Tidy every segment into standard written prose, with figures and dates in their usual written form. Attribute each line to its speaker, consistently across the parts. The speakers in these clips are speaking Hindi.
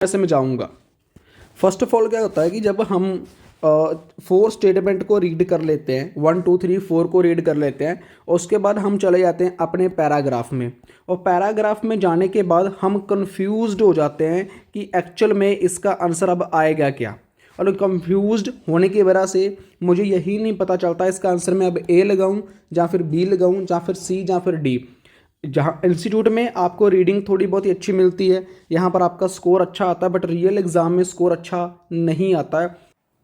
Speaker 1: मैं समझाऊंगा। फर्स्ट ऑफ ऑल क्या होता है कि जब हम फोर स्टेटमेंट को रीड कर लेते हैं, 1 2 3 4 को रीड कर लेते हैं, उसके बाद हम चले जाते हैं अपने पैराग्राफ में। और पैराग्राफ में जाने के बाद हम कंफ्यूज्ड हो जाते हैं कि एक्चुअल में इसका आंसर अब आएगा क्या। और कंफ्यूज्ड होने की वजह से मुझे यही नहीं पता चलता इसका आंसर मैं अब ए लगाऊं या फिर बी लगाऊं या फिर सी या फिर डी। जहाँ इंस्टीट्यूट में आपको रीडिंग थोड़ी बहुत ही अच्छी मिलती है, यहाँ पर आपका स्कोर अच्छा आता है, बट रियल एग्ज़ाम में स्कोर अच्छा नहीं आता है।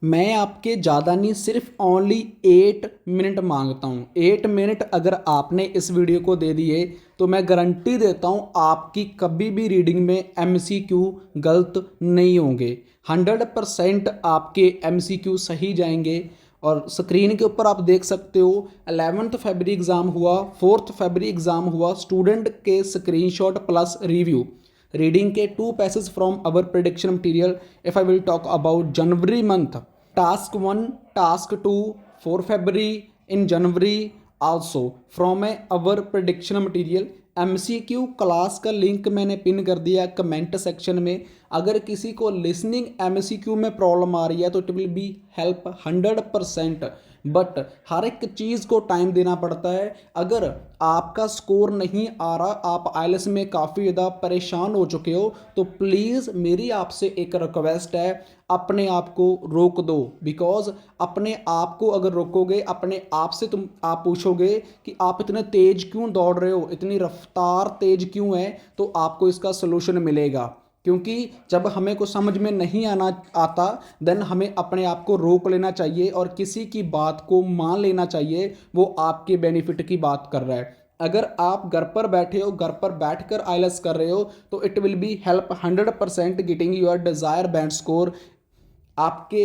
Speaker 1: मैं आपके ज़्यादा नहीं, सिर्फ ओनली 8 मिनट मांगता हूँ। 8 मिनट अगर आपने इस वीडियो को दे दिए तो मैं गारंटी देता हूँ आपकी कभी भी रीडिंग में MCQ गलत नहीं होंगे। 100% आपके MCQ सही जाएंगे। और स्क्रीन के ऊपर आप देख सकते हो 11th फरवरी एग्ज़ाम हुआ, 4th फरवरी एग्ज़ाम हुआ, स्टूडेंट के स्क्रीनशॉट प्लस रिव्यू रीडिंग के 2 passage from our prediction material. If I will talk about January month, task 1, task 2 4 February in January also from our prediction material. MCQ class का लिंक मैंने पिन कर दिया कमेंट सेक्शन में। अगर किसी को लिसनिंग MCQ में प्रॉब्लम आ रही है तो it will be help 100%। But हर एक चीज़ को टाइम देना पड़ता है। अगर आपका स्कोर नहीं आ रहा, आप आइलेट्स में काफ़ी ज़्यादा परेशान हो चुके हो, तो प्लीज़ मेरी आपसे एक रिक्वेस्ट है, अपने आप को रोक दो। बिकॉज अपने आप को अगर रोकोगे, अपने आप से आप पूछोगे कि आप इतने तेज़ क्यों दौड़ रहे हो, इतनी रफ्तार तेज़ क्यों है, तो आपको इसका सलूशन मिलेगा। क्योंकि जब हमें कुछ समझ में नहीं आना आता, देन हमें अपने आप को रोक लेना चाहिए और किसी की बात को मान लेना चाहिए वो आपके बेनिफिट की बात कर रहा है। अगर आप घर पर बैठे हो, घर पर बैठकर आइलेट्स कर रहे हो, तो it will be help 100% getting your desire band score. आपके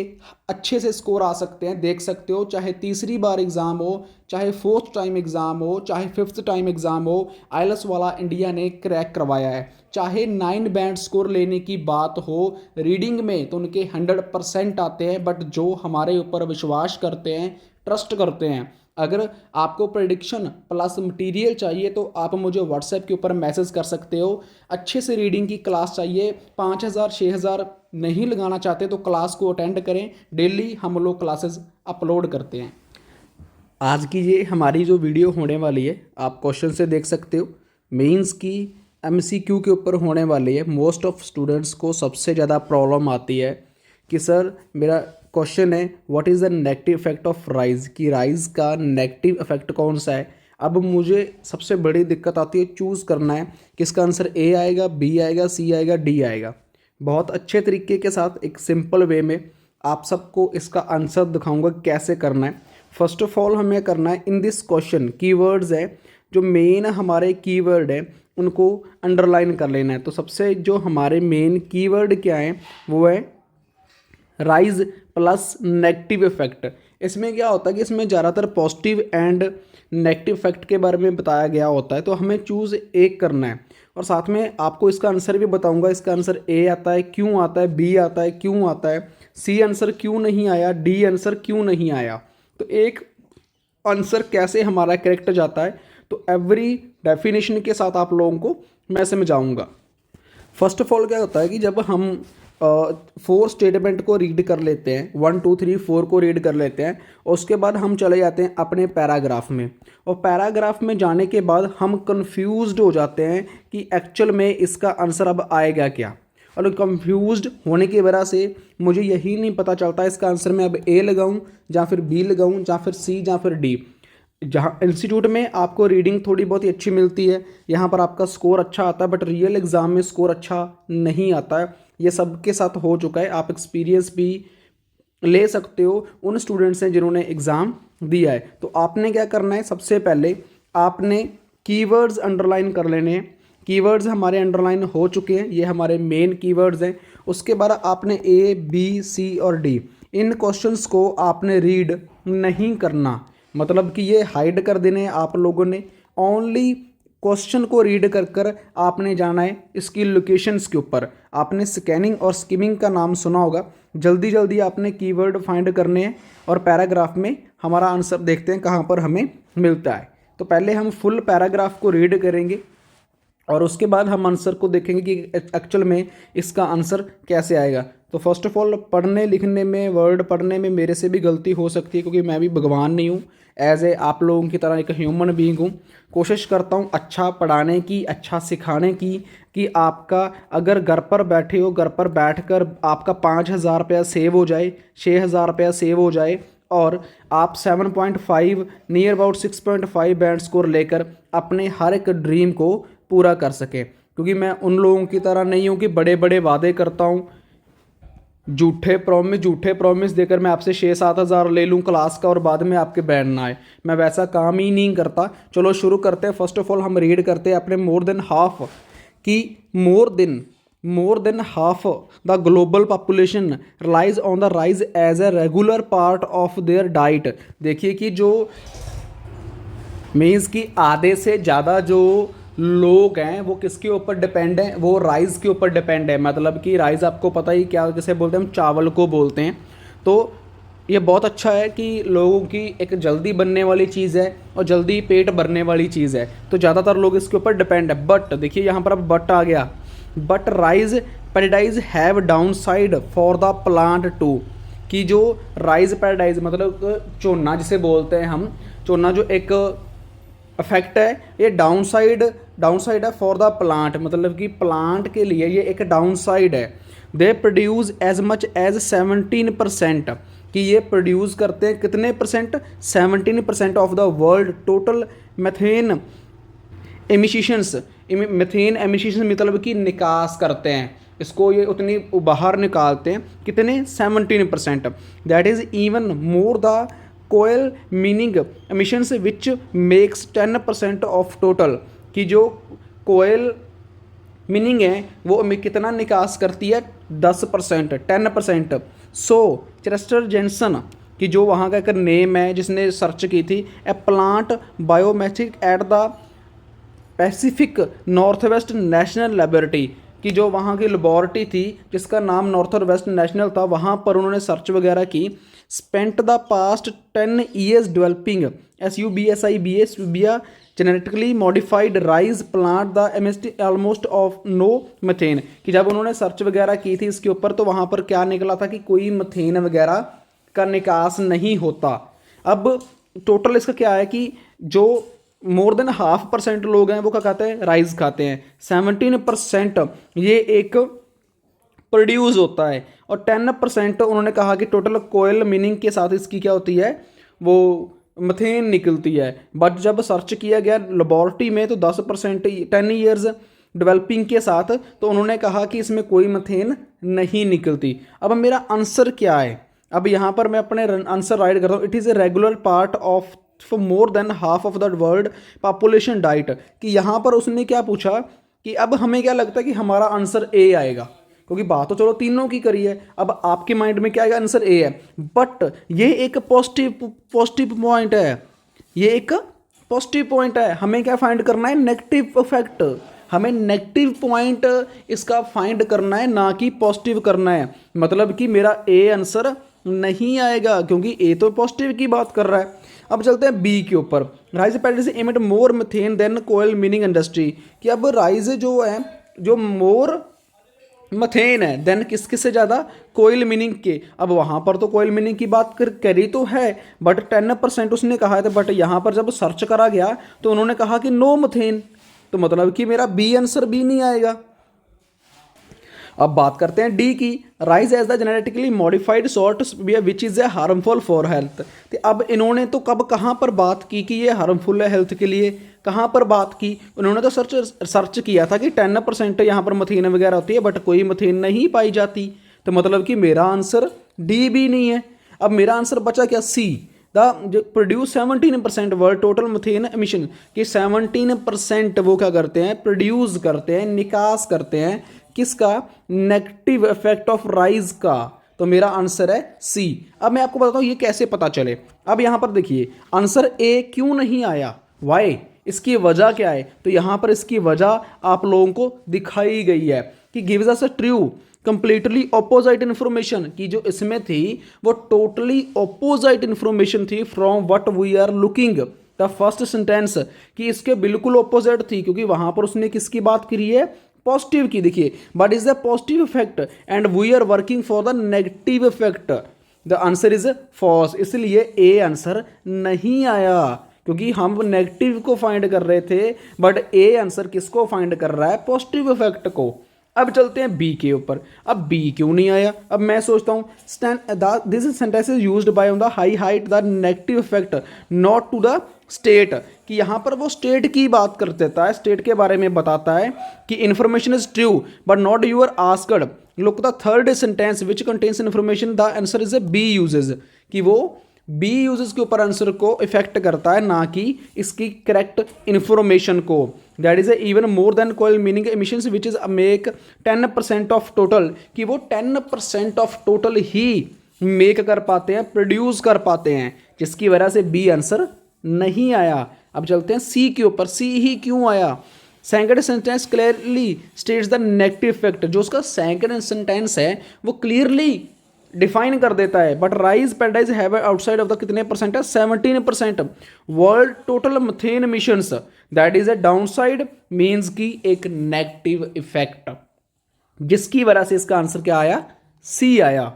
Speaker 1: अच्छे से स्कोर आ सकते हैं, देख सकते हो। चाहे तीसरी बार एग्ज़ाम हो, चाहे फोर्थ टाइम एग्ज़ाम हो, चाहे फिफ्थ टाइम एग्ज़ाम हो, आइलेट्स वाला इंडिया ने क्रैक करवाया है। चाहे 9 बैंड स्कोर लेने की बात हो रीडिंग में, तो उनके 100% आते हैं। बट जो हमारे ऊपर विश्वास करते हैं, ट्रस्ट करते हैं, अगर आपको प्रेडिक्शन प्लस मटेरियल चाहिए तो आप मुझे व्हाट्सएप के ऊपर मैसेज कर सकते हो। अच्छे से रीडिंग की क्लास चाहिए, 5000 6000 नहीं लगाना चाहते तो क्लास को अटेंड करें। डेली हम लोग क्लासेस अपलोड करते हैं। आज की ये हमारी जो वीडियो होने वाली है, आप क्वेश्चन से देख सकते हो, मेंस की MCQ के ऊपर होने वाली है। मोस्ट ऑफ स्टूडेंट्स को सबसे ज़्यादा प्रॉब्लम आती है कि सर मेरा क्वेश्चन है what is the negative effect of rise, कि राइज का नेगेटिव इफेक्ट कौन सा है। अब मुझे सबसे बड़ी दिक्कत आती है चूज़ करना है कि इसका आंसर A आएगा, B आएगा, C आएगा, D आएगा। बहुत अच्छे तरीके के साथ एक सिंपल वे में आप सबको इसका आंसर दिखाऊंगा कैसे करना है। फर्स्ट ऑफ ऑल हमें करना है, इन दिस क्वेश्चन कीवर्ड्स है, जो मेन हमारे कीवर्ड है उनको अंडरलाइन कर लेना है। तो सबसे जो हमारे मेन कीवर्ड क्या है वो है राइज प्लस नेगेटिव इफेक्ट। इसमें क्या होता है कि इसमें ज़्यादातर पॉजिटिव एंड नेगेटिव इफेक्ट के बारे में बताया गया होता है, तो हमें चूज़ एक करना है। और साथ में आपको इसका आंसर भी बताऊंगा, इसका आंसर A आता है, क्यों आता है, B आता है, क्यों आता है, C आंसर क्यों नहीं आया, D आंसर क्यों नहीं आया, तो एक आंसर कैसे हमारा करेक्ट जाता है, तो एवरी डेफिनेशन के साथ आप लोगों को मैं समझाऊंगा। फर्स्ट ऑफ ऑल क्या होता है कि जब हम 4 स्टेटमेंट को रीड कर लेते हैं, 1 2 3 4 को रीड कर लेते हैं, उसके बाद हम चले जाते हैं अपने पैराग्राफ में। और पैराग्राफ में जाने के बाद हम कंफ्यूज्ड हो जाते हैं कि एक्चुअल में इसका आंसर अब आएगा क्या। और कंफ्यूज्ड होने की वजह से मुझे यही नहीं पता चलता इसका आंसर मैं अब A लगाऊं या फिर B लगाऊं या फिर C या फिर D। जहाँ इंस्टीट्यूट में आपको रीडिंग थोड़ी बहुत ही अच्छी मिलती है, यहाँ पर आपका स्कोर अच्छा आता है, बट रियल एग्ज़ाम में स्कोर अच्छा नहीं आता है। ये सबके साथ हो चुका है, आप एक्सपीरियंस भी ले सकते हो उन स्टूडेंट्स से जिन्होंने एग्ज़ाम दिया है। तो आपने क्या करना है, सबसे पहले आपने कीवर्ड्स अंडरलाइन कर लेने हैं। कीवर्ड्स हमारे अंडरलाइन हो चुके हैं, ये हमारे मेन कीवर्ड्स हैं। उसके बाद आपने A B C और D इन क्वेश्चंस को आपने रीड नहीं करना, मतलब कि ये हाइड कर देने आप लोगों ने। ओनली क्वेश्चन को रीड कर कर आपने जाना है इसकी लोकेशंस के ऊपर। आपने स्कैनिंग और स्किमिंग का नाम सुना होगा। जल्दी जल्दी आपने कीवर्ड फाइंड करने हैं और पैराग्राफ में हमारा आंसर देखते हैं कहाँ पर हमें मिलता है। तो पहले हम फुल पैराग्राफ को रीड करेंगे और उसके बाद हम आंसर को देखेंगे कि एक्चुअल में इसका आंसर कैसे आएगा। तो फर्स्ट ऑफ ऑल पढ़ने लिखने में, वर्ड पढ़ने में मेरे से भी गलती हो सकती है, क्योंकि मैं भी भगवान नहीं हूँ, एज ए आप लोगों की तरह एक ह्यूमन बीइंग हूँ। कोशिश करता हूँ अच्छा पढ़ाने की, अच्छा सिखाने की, कि आपका अगर घर पर बैठे हो, घर पर बैठकर आपका 5,000 रुपया सेव हो जाए, 6,000 रुपया सेव हो जाए, और आप 7.5 नियर अबाउट 6.5 बैंड स्कोर लेकर अपने हर एक ड्रीम को पूरा कर सके। क्योंकि मैं उन लोगों की तरह नहीं हूँ कि बड़े बड़े वादे करता हूँ, झूठे प्रॉमिस देकर मैं आपसे 6-7 हज़ार ले लूँ क्लास का और बाद में आपके बैंड ना आए। मैं वैसा काम ही नहीं करता। चलो शुरू करते हैं। फर्स्ट ऑफ ऑल हम रीड करते हैं अपने मोर देन हाफ की more than half the global population relies on the rice as a regular part of their diet. देखिए कि जो मीन्स कि आधे से ज़्यादा जो लोग हैं वो किसके ऊपर डिपेंड हैं, वो राइस के ऊपर डिपेंड है। मतलब कि राइस आपको पता ही क्या किसे बोलते हैं, हम चावल को बोलते हैं। तो ये बहुत अच्छा है कि लोगों की एक जल्दी बनने वाली चीज़ है और जल्दी पेट भरने वाली चीज़ है, तो ज़्यादातर लोग इसके ऊपर डिपेंड है। बट देखिए यहाँ पर अब बट आ गया, but rice paradise have down side for the plant too. कि जो राइस पैराडाइज मतलब चोना जिसे बोलते हैं हम, चोना जो एक इफेक्ट है, ये डाउन साइड है फॉर द प्लांट, मतलब कि प्लांट के लिए ये एक डाउन साइड है। They produce as much as 17%, कि ये प्रोड्यूस करते हैं कितने percent, 17% of the world total methane emissions. Methane emissions मतलब कि निकास करते हैं इसको, ये उतनी बाहर निकालते हैं कितने, 17%। That is even more the coal mining emissions which makes 10% of total. कि जो कोयल मीनिंग है वो कितना निकास करती है, 10%, 10%। सो चेस्टर जेंसन कि जो वहाँ का एक नेम है जिसने सर्च की थी, a plant biometric at the Pacific North West National Laboratory. कि जो वहाँ की लेबॉरेटरी थी जिसका नाम नॉर्थ वेस्ट नेशनल था, वहाँ पर उन्होंने सर्च वगैरह की। Spent the past 10 years developing SUBSIBA genetically modified rice plant the एमिस्ट ऑलमोस्ट ऑफ नो मथेन। कि जब उन्होंने सर्च वगैरह की थी इसके ऊपर, तो वहाँ पर क्या निकला था कि कोई मथेन वगैरह का निकास नहीं होता। अब टोटल इसका क्या है कि जो मोर देन 0.5% लोग हैं वो क्या खाते हैं, राइस खाते हैं। 17% ये एक प्रोड्यूस होता है, और 10% उन्होंने कहा कि टोटल कोयल मीनिंग के साथ इसकी क्या होती है, वो मथेन निकलती है। बट जब सर्च किया गया लेबॉर्ट्री में तो 10%, 10 ईयर्स डेवलपिंग के साथ, तो उन्होंने कहा कि इसमें कोई मथेन नहीं निकलती। अब मेरा आंसर क्या है, अब यहाँ पर मैं अपने आंसर राइट करता हूँ। It is a regular part of for more than half of the world population diet. कि यहाँ पर उसने क्या पूछा कि अब हमें क्या लगता है कि हमारा आंसर ए आएगा, क्योंकि बात तो चलो तीनों की करी है। अब आपके माइंड में क्या आएगा, आंसर ए है। बट ये एक पॉजिटिव पॉइंट है, ये एक पॉजिटिव पॉइंट है। हमें क्या फाइंड करना है, नेगेटिव इफेक्ट। हमें नेगेटिव पॉइंट इसका फाइंड करना है, ना कि पॉजिटिव करना है। मतलब कि मेरा ए आंसर नहीं आएगा, क्योंकि ए तो पॉजिटिव की बात कर रहा है। अब चलते हैं बी के ऊपर। राइस पैराडाइज एमिट मोर methane then coal meaning industry. कि अब राइस जो है, जो मोर मथेन है देन किस से ज़्यादा, कोयल मीनिंग के। अब वहाँ पर तो कोयल मीनिंग की बात करी तो है, बट 10% उसने कहा था। बट यहाँ पर जब सर्च करा गया तो उन्होंने कहा कि नो मथेन, तो मतलब कि मेरा बी आंसर भी नहीं आएगा। अब बात करते हैं डी की। Rice as the genetically modified sort which is a harmful for health. तो अब इन्होंने तो कब कहाँ पर बात की कि ये हार्मफुल है हेल्थ के लिए, कहाँ पर बात की, उन्होंने तो सर्च किया था कि 10% यहाँ पर मथेन वगैरह होती है, बट कोई मथेन नहीं पाई जाती। तो मतलब कि मेरा आंसर डी भी नहीं है। अब मेरा आंसर बचा क्या, C the produce 17% world total methane emission. कि 17% वो क्या करते हैं, प्रोड्यूस करते हैं, निकास करते हैं, किसका, नेगेटिव इफेक्ट ऑफ राइस का। तो मेरा आंसर है सी। अब मैं आपको बताता हूँ ये कैसे पता चले। अब यहाँ पर देखिए आंसर ए क्यों नहीं आया, वाई, इसकी वजह क्या है। तो यहाँ पर इसकी वजह आप लोगों को दिखाई गई है कि gives us a true completely opposite information. की जो इसमें थी वो टोटली ऑपोजिट इन्फॉर्मेशन थी from what we are looking. The first sentence कि इसके बिल्कुल ऑपोजिट थी, क्योंकि वहां पर उसने किसकी बात करी है, पॉजिटिव की। देखिए, but is the positive effect and we are working for the negative effect, the answer is false. इसलिए ए आंसर नहीं आया, क्योंकि हम नेगेटिव को फाइंड कर रहे थे, बट ए आंसर किसको फाइंड कर रहा है, पॉजिटिव इफेक्ट को। अब चलते हैं बी के ऊपर। अब बी क्यों नहीं आया? अब मैं सोचता हूँ this sentence is used by on the high height the negative effect not to the state, कि यहाँ पर वो स्टेट की बात कर देता है, स्टेट के बारे में बताता है कि information is true but not your asked. Look the third sentence which contains information, the answer is A B uses, कि वो बी यूजेस के ऊपर आंसर को इफेक्ट करता है, ना कि इसकी करेक्ट इन्फॉर्मेशन को। That is even more than coal mining emissions which is make 10% of total, कि वो 10% ऑफ टोटल ही मेक कर पाते हैं, प्रोड्यूस कर पाते हैं, जिसकी वजह से बी आंसर नहीं आया। अब चलते हैं सी के ऊपर। सी ही क्यों आया? Second sentence clearly states the negative effect, जो उसका सेकंड सेंटेंस है वो क्लियरली डिफाइन कर देता है। But rice paradise have outside of the कितने परसेंट है, 17% world total methane emissions, that is a downside, means की एक नेगेटिव इफेक्ट, जिसकी वजह से इसका आंसर क्या आया, सी आया।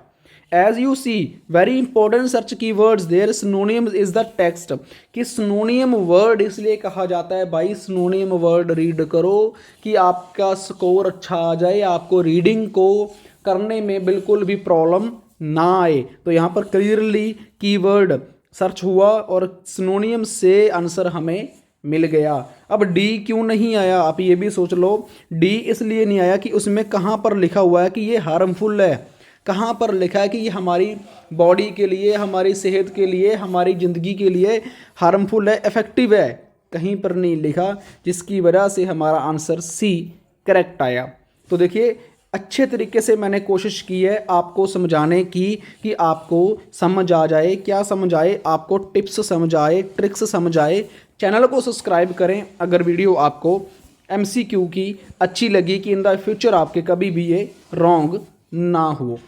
Speaker 1: As you see very important search key words there, synonym is the text, कि सिनोनियम वर्ड इसलिए कहा जाता है भाई, सिनोनियम वर्ड रीड करो कि आपका स्कोर अच्छा आ जाए, आपको रीडिंग को करने में बिल्कुल भी प्रॉब्लम ना आए। तो यहाँ पर क्लियरली कीवर्ड सर्च हुआ और सिनोनियम से आंसर हमें मिल गया। अब डी क्यों नहीं आया? आप ये भी सोच लो, डी इसलिए नहीं आया कि उसमें कहाँ पर लिखा हुआ है कि ये हार्मफुल है, कहाँ पर लिखा है कि ये हमारी बॉडी के लिए, हमारी सेहत के लिए, हमारी ज़िंदगी के लिए हार्मफुल है, इफेक्टिव है, कहीं पर नहीं लिखा, जिसकी वजह से हमारा आंसर सी करेक्ट आया। तो देखिए, अच्छे तरीके से मैंने कोशिश की है आपको समझाने की कि आपको समझ आ जाए, क्या समझ आए, आपको टिप्स समझ आए, ट्रिक्स समझ आए। चैनल को सब्सक्राइब करें अगर वीडियो आपको MCQ की अच्छी लगी, कि इन द फ्यूचर आपके कभी भी ये रॉन्ग ना हो।